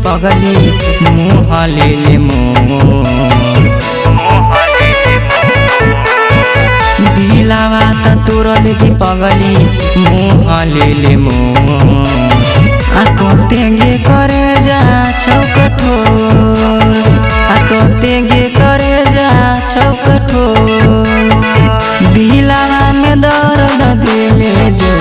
पगली मुँह ले ले मोर दिलावा त तोरले दी पगली मुँह ले ले मोर आको तेगे करे जा छौ कठोर आको तेगे करे जा छौ कठोर दिलावा में दर्द दिले जो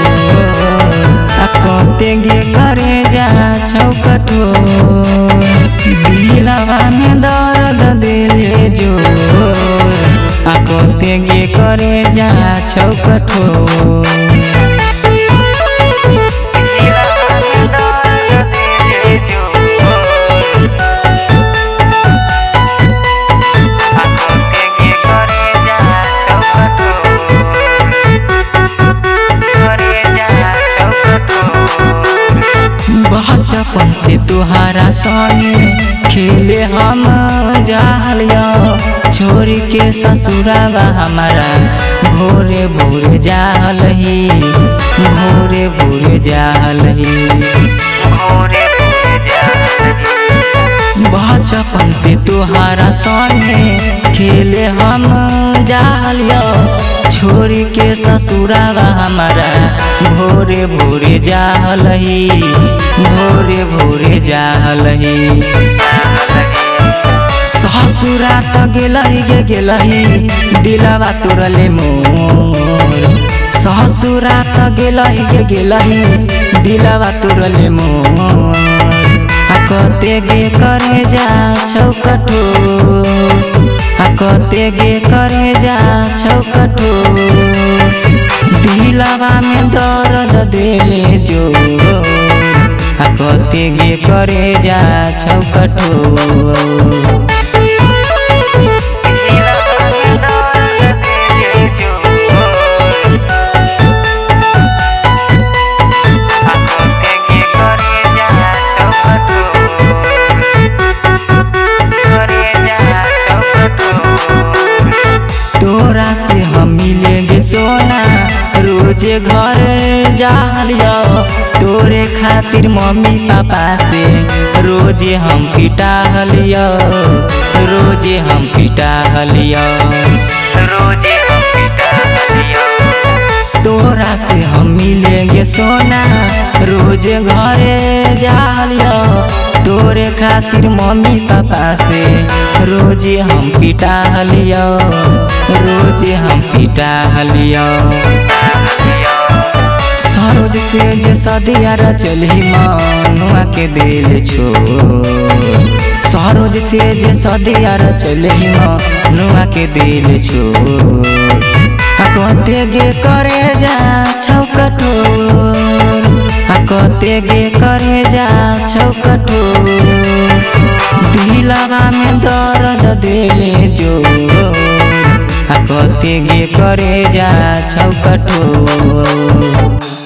आको तेगे करे जा छौ कठोर दिलावा में दर्द दिले जो आको तेगे करे जा छौ कठोर बचपन से तुहारा संगे खेले हम जालिया छोरी के ससुरावा हमारा भोरे भोरे जालही भोरे भोरे जालही बचपन से तुहारा संगे खेले हम जालिया छोरी के ससुरावा हमारा भोरे भोरे जालही भोरे भोरे जालही ससुरा त गेलही दिलावा तोरले मोर ससुरा त गेलही दिलावा तोरले मोर आको तेगे करे जा छौ कठोर आको तेगे करे जा छौ कठोर दिलावा में दर्द देले जो आको तेगे करे जा छौ कठोर तोरा से हम मिलेंगे सोना रोजे घर जालिया तोरे खातिर मम्मी पापा से रोजे हम पिटा हलिया रोजे हम पिटा हलिया रोजे हम पिटा हलिया तोरा से हम मिलेंगे सोना रोजे घरे जालिया तोरे खातिर मम्मी पापा से रोजे हम पिटा हलिया रोजे हम पिटा हलिया सरोज से जे सदिया चली मनुआ के दिल छो सरोज से जे सदिया चली मनुआ के दिल छो आको तेगे करे जा छौ कठोर आको तेगे करे जा छौ कठोर दिलावा में दर्द देले जो आको तेगे करे जा छौ कठोर।